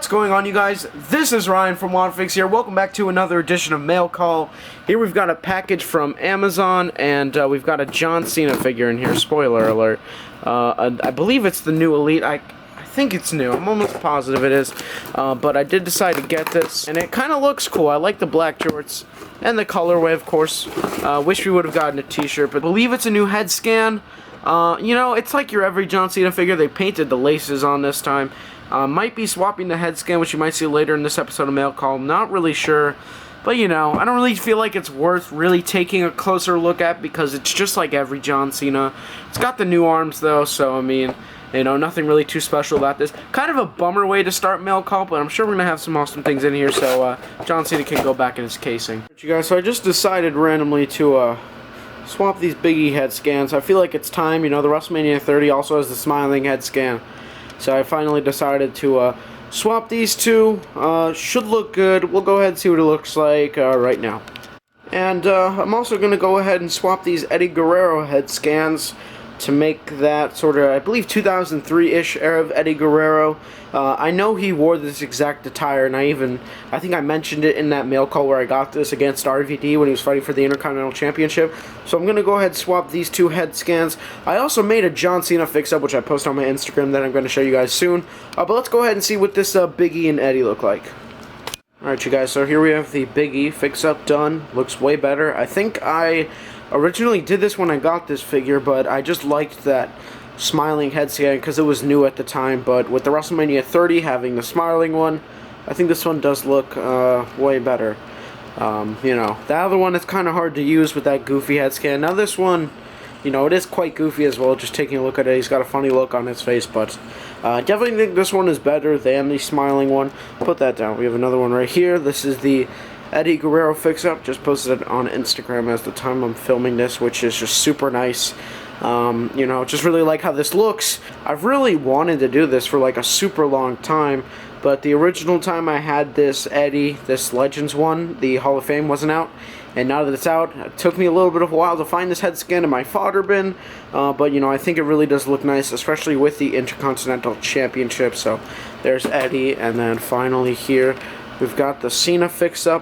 What's going on, you guys? This is Ryan from WandaFix here. Welcome back to another edition of Mail Call. Here we've got a package from Amazon, and we've got a John Cena figure in here. Spoiler alert. I believe it's the new Elite. I think it's new. I'm almost positive it is. But I did decide to get this, and it kind of looks cool. I like the black jorts and the colorway, of course. Wish we would have gotten a t-shirt, but I believe it's a new head scan. You know, it's like your every John Cena figure. They painted the laces on this time. Might be swapping the head scan, which you might see later in this episode of Mail Call. Not really sure. But, you know, I don't really feel like it's worth really taking a closer look at because it's just like every John Cena. It's got the new arms, though, so, I mean, you know, nothing really too special about this. Kind of a bummer way to start Mail Call, but I'm sure we're going to have some awesome things in here, so John Cena can go back in his casing. You guys, so I just decided randomly to swap these Big E head scans. I feel like it's time. You know, the WrestleMania 30 also has the smiling head scan. So I finally decided to swap these two. Should look good. We'll go ahead and see what it looks like right now. And I'm also going to go ahead and swap these Eddie Guerrero head scans to make that sort of, I believe, 2003-ish era of Eddie Guerrero. I know he wore this exact attire, and I think I mentioned it in that Mail Call where I got this against RVD when he was fighting for the Intercontinental Championship. So I'm going to go ahead and swap these two head scans. I also made a John Cena fix-up, which I post on my Instagram that I'm going to show you guys soon. But let's go ahead and see what this Big E and Eddie look like. Alright, you guys, so here we have the Big E fix-up done. Looks way better. I think I originally did this when I got this figure, but I just liked that smiling head scan because it was new at the time. But with the WrestleMania 30 having the smiling one, I think this one does look way better. You know, the other one is kind of hard to use with that goofy head scan. Now this one, you know, it is quite goofy as well. Just taking a look at it, he's got a funny look on his face, but definitely think this one is better than the smiling one. Put that down. We have another one right here. This is the Eddie Guerrero fix-up. Just posted it on Instagram as the time I'm filming this, which is just super nice. You know, just really like how this looks. I've really wanted to do this for like a super long time, but the original time I had this Eddie, this Legends one, the Hall of Fame wasn't out, and now that it's out, it took me a little bit of a while to find this head scan in my fodder bin, but you know, I think it really does look nice, especially with the Intercontinental Championship. So there's Eddie, and then finally here we've got the Cena fix-up,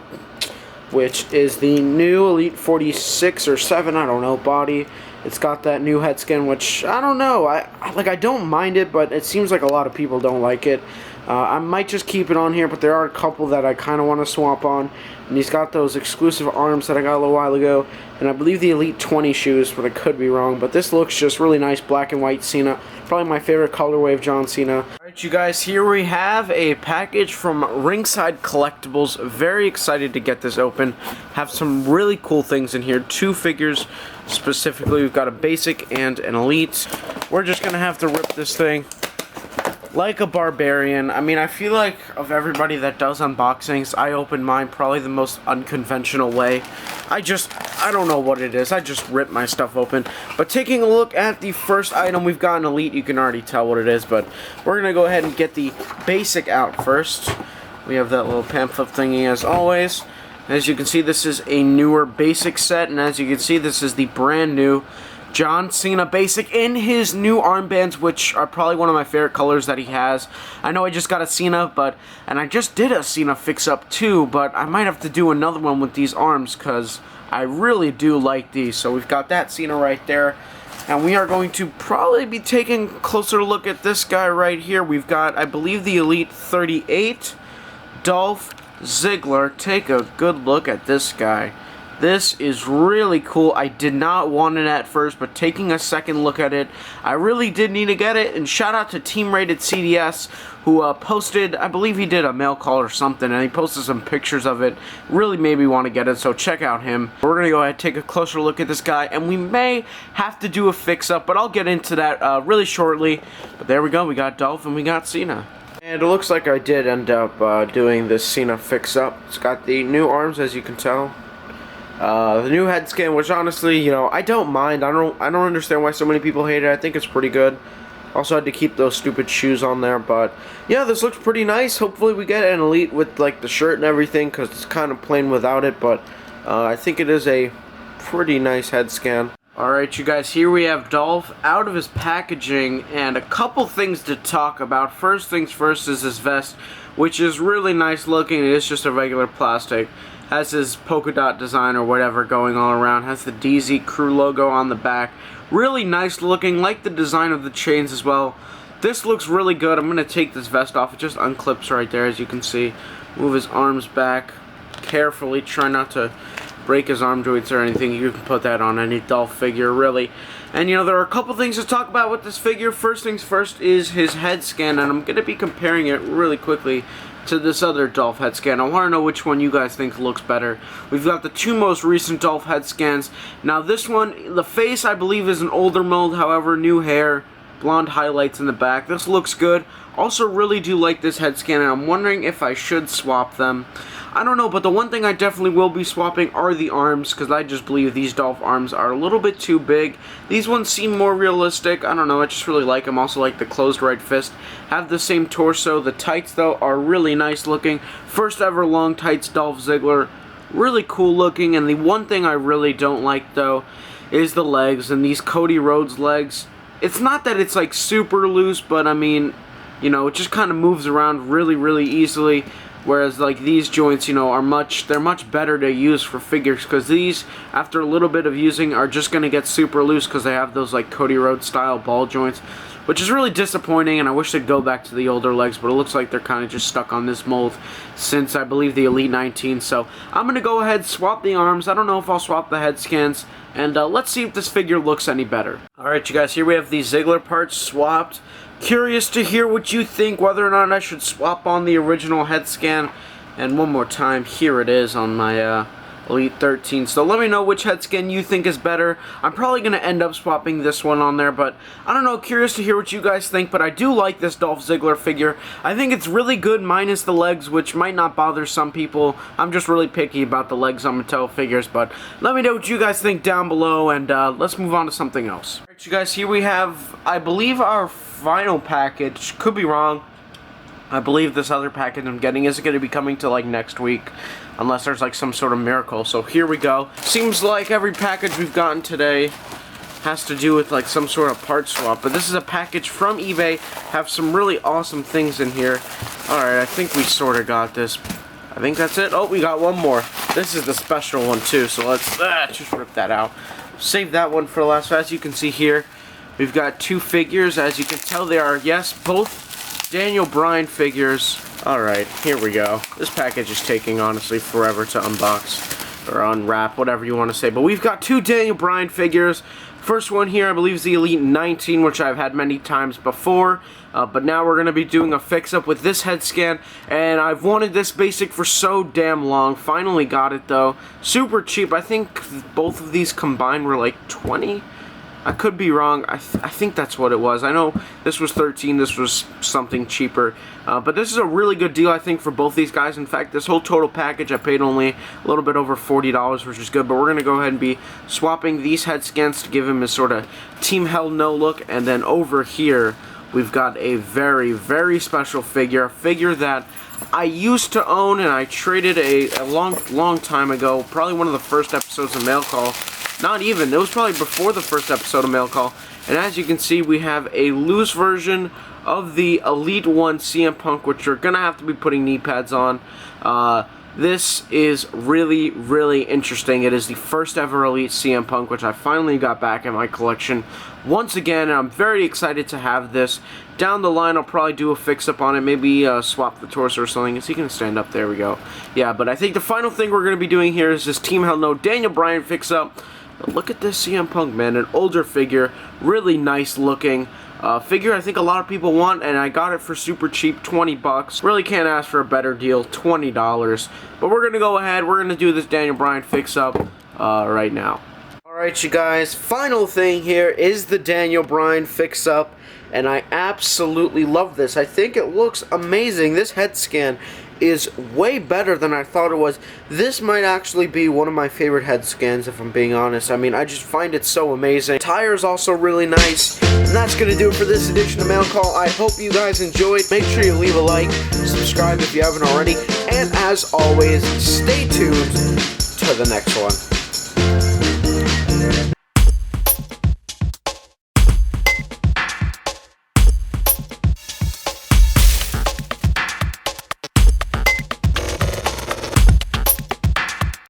which is the new Elite 46 or 7, I don't know, body. It's got that new head scan, which, I don't know, I don't mind it, but it seems like a lot of people don't like it. I might just keep it on here, but there are a couple that I kind of want to swap on. And he's got those exclusive arms that I got a little while ago, and I believe the Elite 20 shoes, but I could be wrong. But this looks just really nice, black and white Cena. Probably my favorite colorway of John Cena. Alright, you guys, here we have a package from Ringside Collectibles. Very excited to get this open. Have some really cool things in here. Two figures specifically. We've got a basic and an Elite. We're just going to have to rip this thing like a barbarian. I mean, I feel like of everybody that does unboxings, I open mine probably the most unconventional way. I don't know what it is. I just rip my stuff open. But taking a look at the first item, we've got an Elite. You can already tell what it is, but we're going to go ahead and get the basic out first. We have that little pamphlet thingy as always. As you can see, this is a newer basic set, and as you can see, this is the brand new John Cena basic in his new armbands, which are probably one of my favorite colors that he has. I know I just got a Cena, and I just did a Cena fix-up too, but I might have to do another one with these arms because I really do like these. So we've got that Cena right there, and we are going to probably be taking a closer look at this guy right here. We've got, I believe, the Elite 38, Dolph Ziggler. Take a good look at this guy. This is really cool. I did not want it at first, but taking a second look at it, I really did need to get it. And shout out to Team Rated CDS, who posted, I believe he did a mail call or something, and he posted some pictures of it. Really made me want to get it, so check out him. We're going to go ahead and take a closer look at this guy, and we may have to do a fix-up, but I'll get into that really shortly. But there we go. We got Dolph and we got Cena. And it looks like I did end up doing this Cena fix-up. It's got the new arms, as you can tell. The new head scan, which honestly, you know, I don't mind. I don't understand why so many people hate it. I think it's pretty good. Also had to keep those stupid shoes on there, but yeah, this looks pretty nice. Hopefully we get an Elite with like the shirt and everything, because it's kind of plain without it, but I think it is a pretty nice head scan. Alright, you guys, here we have Dolph out of his packaging, and a couple things to talk about. First things first is his vest, which is really nice looking. It is just a regular plastic. Has his polka dot design or whatever going all around. Has the DZ Crew logo on the back. Really nice looking, like the design of the chains as well. This looks really good. I'm going to take this vest off. It just unclips right there, as you can see. Move his arms back carefully. Try not to break his arm joints or anything. You can put that on any Dolph figure, really. And you know, there are a couple things to talk about with this figure. First things first is his head scan, and I'm going to be comparing it really quickly to this other Dolph head scan. I want to know which one you guys think looks better. We've got the two most recent Dolph head scans. Now this one, the face I believe is an older mold, however, new hair, blonde highlights in the back. This looks good. Also really do like this head scan, and I'm wondering if I should swap them. I don't know, but the one thing I definitely will be swapping are the arms, because I just believe these Dolph arms are a little bit too big. These ones seem more realistic. I don't know, I just really like them. Also like the closed right fist. Have the same torso. The tights, though, are really nice looking. First ever long tights Dolph Ziggler. Really cool looking, and the one thing I really don't like, though, is the legs, and these Cody Rhodes legs. It's not that it's like super loose, but I mean, you know, it just kind of moves around really, really easily. Whereas like these joints, you know, they're much better to use for figures, because these, after a little bit of using, are just going to get super loose because they have those like Cody Rhodes style ball joints, which is really disappointing, and I wish they'd go back to the older legs, but it looks like they're kind of just stuck on this mold since I believe the Elite 19. So I'm going to go ahead, swap the arms. I don't know if I'll swap the head scans, and let's see if this figure looks any better. Alright you guys, here we have the Ziggler parts swapped. Curious to hear what you think, whether or not I should swap on the original head scan. And one more time, here it is on my Elite 13. So let me know which head scan you think is better. I'm probably going to end up swapping this one on there, but I don't know, curious to hear what you guys think. But I do like this Dolph Ziggler figure. I think it's really good minus the legs, which might not bother some people. I'm just really picky about the legs on Mattel figures, but let me know what you guys think down below, and let's move on to something else. Alright you guys, here we have, I believe, our final package. Could be wrong. I believe this other package I'm getting isn't going to be coming to like next week, unless there's like some sort of miracle. So here we go. Seems like every package we've gotten today has to do with like some sort of part swap, but this is a package from eBay. Have some really awesome things in here. Alright, I think we sort of got this. I think that's it. Oh, we got one more. This is the special one too, so let's just rip that out. Save that one for last. As you can see here, we've got two figures. As you can tell, they are, yes, both Daniel Bryan figures. Alright, here we go. This package is taking, honestly, forever to unbox or unwrap, whatever you want to say. But we've got two Daniel Bryan figures. First one here, I believe, is the Elite 19, which I've had many times before. But now we're going to be doing a fix-up with this head scan. And I've wanted this basic for so damn long. Finally got it, though. Super cheap. I think both of these combined were like 20. I could be wrong. I think that's what it was. I know this was 13, this was something cheaper. But this is a really good deal, I think, for both these guys. In fact, this whole total package, I paid only a little bit over $40, which is good. But we're going to go ahead and be swapping these head scans to give him his sort of Team Hell No look. And then over here, we've got a very, very special figure. A figure that I used to own, and I traded a long time ago. Probably one of the first episodes of Mail Call. Not even. It was probably before the first episode of Mail Call. And as you can see, we have a loose version of the Elite 1 CM Punk, which you're going to have to be putting knee pads on. This is really, really interesting. It is the first ever Elite CM Punk, which I finally got back in my collection once again, and I'm very excited to have this. Down the line, I'll probably do a fix-up on it, maybe swap the torso or something. Is he going to stand up? There we go. Yeah, but I think the final thing we're going to be doing here is this Team Hell No Daniel Bryan fix-up. Look at this CM Punk, man. An older figure. Really nice looking. Figure I think a lot of people want, and I got it for super cheap, 20 bucks. Really can't ask for a better deal, $20. But we're going to go ahead. We're going to do this Daniel Bryan fix-up right now. Alright, you guys. Final thing here is the Daniel Bryan fix-up. And I absolutely love this. I think it looks amazing. This head scan is way better than I thought it was. This might actually be one of my favorite head scans, if I'm being honest. I mean, I just find it so amazing. Tire's also really nice. And that's going to do it for this edition of Mail Call. I hope you guys enjoyed. Make sure you leave a like, subscribe if you haven't already, and as always, stay tuned to the next one.